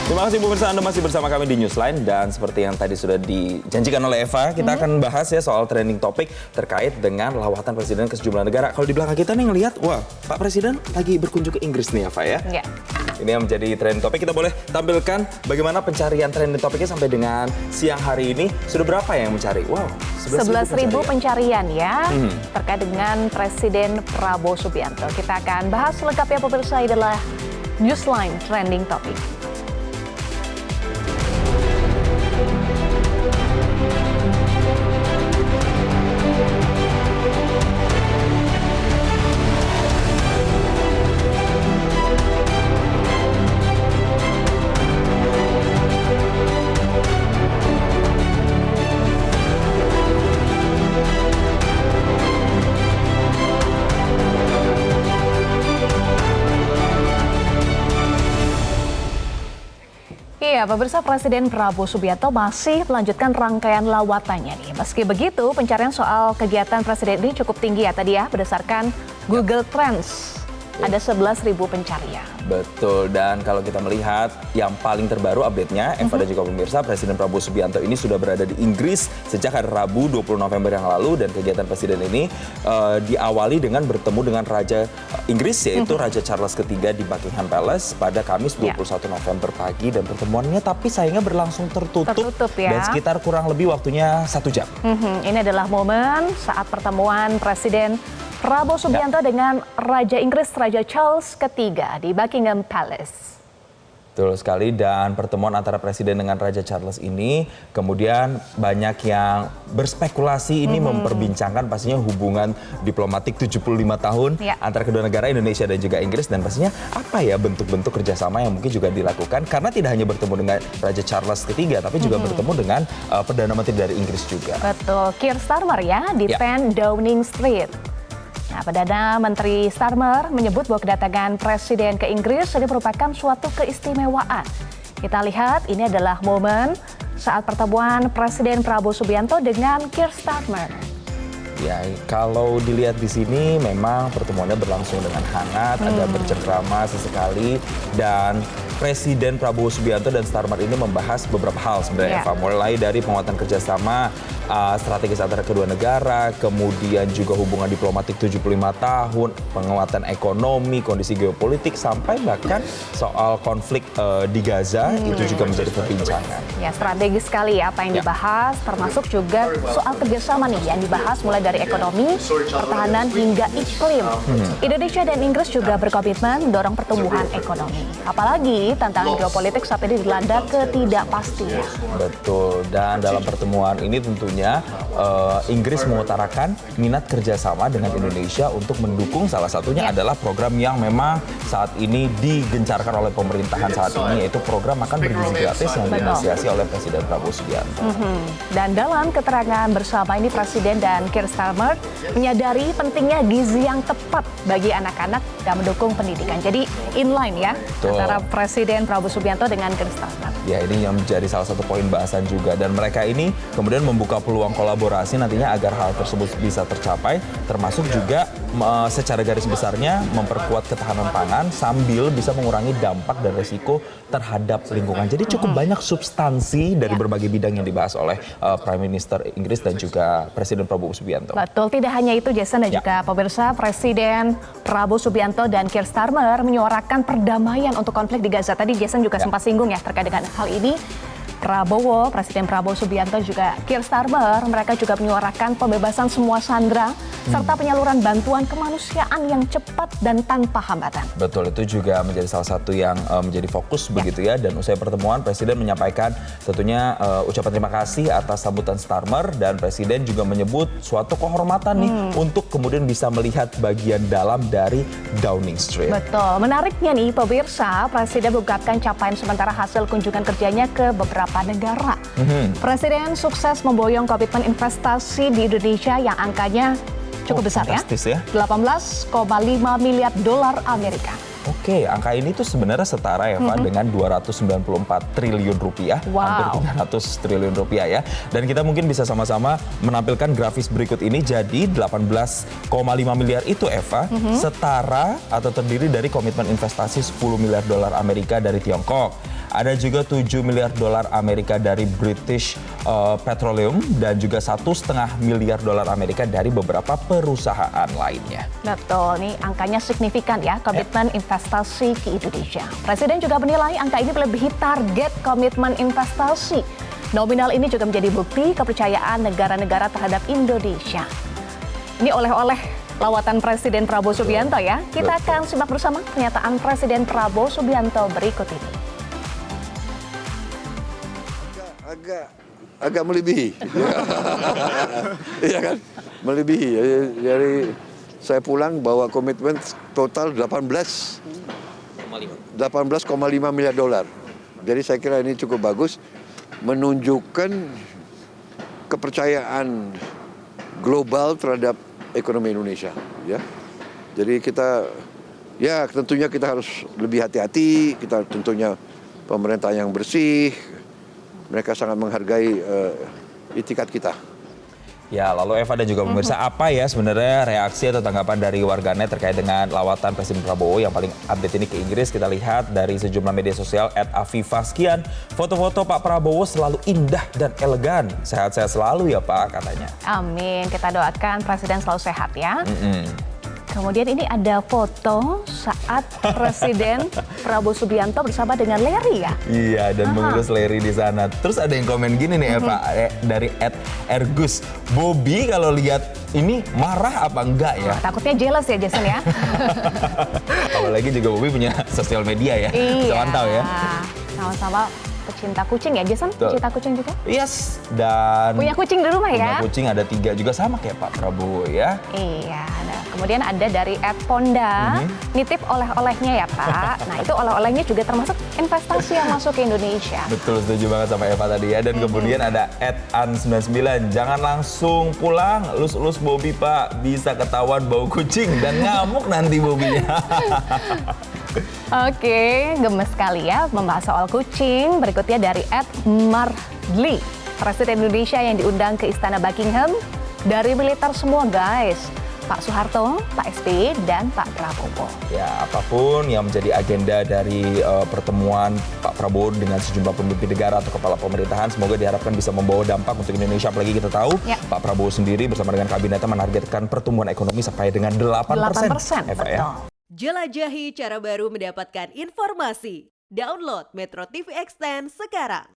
Terima kasih pemirsa, Anda masih bersama kami di Newsline. Dan seperti yang tadi sudah dijanjikan oleh Eva, kita akan bahas ya soal trending topik terkait dengan lawatan Presiden ke sejumlah negara. Kalau di belakang kita nih ngelihat, wah Pak Presiden lagi berkunjung ke Inggris nih Eva ya. Iya. Ini yang menjadi trending topik. Kita boleh tampilkan bagaimana pencarian trending topiknya sampai dengan siang hari ini. Sudah berapa yang mencari? Wow, 11.000 pencarian ya, terkait dengan Presiden Prabowo Subianto. Kita akan bahas selengkapnya pemirsa, adalah Newsline Trending Topic. Iya, pemirsa, Presiden Prabowo Subianto masih melanjutkan rangkaian lawatannya nih. Meski begitu, pencarian soal kegiatan Presiden ini cukup tinggi ya tadi ya, berdasarkan Google Trends. Ada 11.000 pencarian. Betul, dan kalau kita melihat yang paling terbaru update-nya, Eva dan juga pemirsa, Presiden Prabowo Subianto ini sudah berada di Inggris sejak hari Rabu 20 November yang lalu, dan kegiatan Presiden ini diawali dengan bertemu dengan Raja Inggris, yaitu Raja Charles III di Buckingham Palace pada Kamis 21 November pagi, dan pertemuannya tapi sayangnya berlangsung tertutup ya. Dan sekitar kurang lebih waktunya 1 jam. Ini adalah momen saat pertemuan Presiden Prabowo Subianto dengan Raja Inggris, Raja Charles III di Buckingham Palace. Betul sekali, dan pertemuan antara Presiden dengan Raja Charles ini kemudian banyak yang berspekulasi ini memperbincangkan pastinya hubungan diplomatik 75 tahun antara kedua negara Indonesia dan juga Inggris, dan pastinya apa ya bentuk-bentuk kerjasama yang mungkin juga dilakukan, karena tidak hanya bertemu dengan Raja Charles III tapi juga bertemu dengan Perdana Menteri dari Inggris juga. Betul, Keir Starmer ya di 10 Downing Street. Nah, Perdana Menteri Starmer menyebut bahwa kedatangan Presiden ke Inggris ini merupakan suatu keistimewaan. Kita lihat ini adalah momen saat pertemuan Presiden Prabowo Subianto dengan Keir Starmer. Ya, kalau dilihat di sini memang pertemuannya berlangsung dengan hangat, ada bercengkrama sesekali, dan Presiden Prabowo Subianto dan Starmer ini membahas beberapa hal sebenarnya, Eva. Mulai dari penguatan kerjasama strategis antara kedua negara, kemudian juga hubungan diplomatik 75 tahun, penguatan ekonomi, kondisi geopolitik, sampai bahkan soal konflik di Gaza itu juga menjadi perbincangan. Ya, strategis sekali ya apa yang dibahas, termasuk juga soal kerjasama nih yang dibahas mulai dari ekonomi, pertahanan hingga iklim. Indonesia dan Inggris juga berkomitmen mendorong pertumbuhan ekonomi. Apalagi tantangan geopolitik saat ini dilanda ketidakpastian. Betul, dan dalam pertemuan ini tentunya Inggris mengutarakan minat kerjasama dengan Indonesia untuk mendukung, salah satunya adalah program yang memang saat ini digencarkan oleh pemerintahan saat ini, yaitu program makan bergizi gratis yang diinisiasi oleh Presiden Prabowo Subianto. Dan dalam keterangan bersama ini, Presiden dan Keir Starmer menyadari pentingnya gizi yang tepat bagi anak-anak dan mendukung pendidikan. Jadi inline ya antara Presiden Prabowo Subianto dengan Keir Starmer. Ya, ini yang menjadi salah satu poin bahasan juga, dan mereka ini kemudian membuka peluang kolaborasi nantinya agar hal tersebut bisa tercapai, termasuk juga secara garis besarnya memperkuat ketahanan pangan sambil bisa mengurangi dampak dan resiko terhadap lingkungan. Jadi cukup banyak substansi dari berbagai bidang yang dibahas oleh Prime Minister Inggris dan juga Presiden Prabowo Subianto. Betul, tidak hanya itu Jason dan juga pemirsa, Presiden Prabowo Subianto dan Keir Starmer menyuarakan perdamaian untuk konflik di Gaza. Tadi Jason juga sempat singgung ya terkait dengan hal ini. Presiden Prabowo Subianto juga Keir Starmer, mereka juga menyuarakan pembebasan semua sandera serta penyaluran bantuan kemanusiaan yang cepat dan tanpa hambatan. Betul, itu juga menjadi salah satu yang menjadi fokus begitu ya. Dan usai pertemuan, Presiden menyampaikan tentunya ucapan terima kasih atas sambutan Starmer, dan Presiden juga menyebut suatu kehormatan nih untuk kemudian bisa melihat bagian dalam dari Downing Street. Betul, menariknya nih pemirsa, Presiden mengungkapkan capaian sementara hasil kunjungan kerjanya ke beberapa negara. Presiden sukses memboyong komitmen investasi di Indonesia yang angkanya cukup besar ya. 18,5 miliar dolar Amerika. Oke, angka ini tuh sebenarnya setara ya, Pak, dengan 294 triliun rupiah, hampir 300 triliun rupiah ya. Dan kita mungkin bisa sama-sama menampilkan grafis berikut ini. Jadi 18,5 miliar itu, Eva, setara atau terdiri dari komitmen investasi 10 miliar dolar Amerika dari Tiongkok. Ada juga 7 miliar dolar Amerika dari British Petroleum dan juga 1,5 miliar dolar Amerika dari beberapa perusahaan lainnya. Betul, nih angkanya signifikan ya, komitmen investasi ke Indonesia. Presiden juga menilai angka ini melebihi target komitmen investasi. Nominal ini juga menjadi bukti kepercayaan negara-negara terhadap Indonesia. Ini oleh-oleh lawatan Presiden Prabowo Subianto ya. Kita akan simak bersama pernyataan Presiden Prabowo Subianto berikut ini. Agak melebihi. Iya kan? Melebihi. Jadi saya pulang bawa komitmen total 18,5 miliar dolar. Jadi saya kira ini cukup bagus, menunjukkan kepercayaan global terhadap ekonomi Indonesia, ya. Jadi tentunya kita harus lebih hati-hati, kita tentunya pemerintah yang bersih, mereka sangat menghargai itikat kita. Ya, lalu Eva dan juga pemirsa, apa ya sebenarnya reaksi atau tanggapan dari warganet terkait dengan lawatan Presiden Prabowo yang paling update ini ke Inggris? Kita lihat dari sejumlah media sosial @afifaskian, foto-foto Pak Prabowo selalu indah dan elegan. Sehat-sehat selalu ya Pak, katanya. Amin, kita doakan Presiden selalu sehat ya. Kemudian ini ada foto saat Presiden Prabowo Subianto bersama dengan Larry ya. Iya, dan mengurus Larry di sana. Terus ada yang komen gini nih Eva, dari @ergus. Bobby kalau lihat ini marah apa enggak ya? Takutnya jealous ya Jason ya. Apalagi juga Bobby punya sosial media ya. Bisa mantau ya. Sama-sama pecinta kucing ya Jason? Betul. Pecinta kucing juga? Yes, dan Punya kucing di rumah ya? punya kucing ada 3 juga sama kayak Pak Prabowo ya. Iya, nah, kemudian ada dari @ponda, nitip oleh-olehnya ya Pak. Nah itu oleh-olehnya juga termasuk investasi yang masuk ke Indonesia. Betul, setuju banget sama Eva tadi ya. Dan kemudian ada @an99, jangan langsung pulang, elus-elus Bobby Pak, bisa ketahuan bau kucing dan ngamuk nanti Bobbynya. Oke, gemes sekali ya membahas soal kucing. Berikutnya dari @marli, Presiden Indonesia yang diundang ke Istana Buckingham dari militer semua guys. Pak Soeharto, Pak SBY, dan Pak Prabowo. Ya, apapun yang menjadi agenda dari pertemuan Pak Prabowo dengan sejumlah pemimpin negara atau kepala pemerintahan, semoga diharapkan bisa membawa dampak untuk Indonesia. Apalagi kita tahu Pak Prabowo sendiri bersama dengan kabinetnya menargetkan pertumbuhan ekonomi sampai dengan 8%. Eva, ya. Jelajahi cara baru mendapatkan informasi. Download Metro TV Extend sekarang.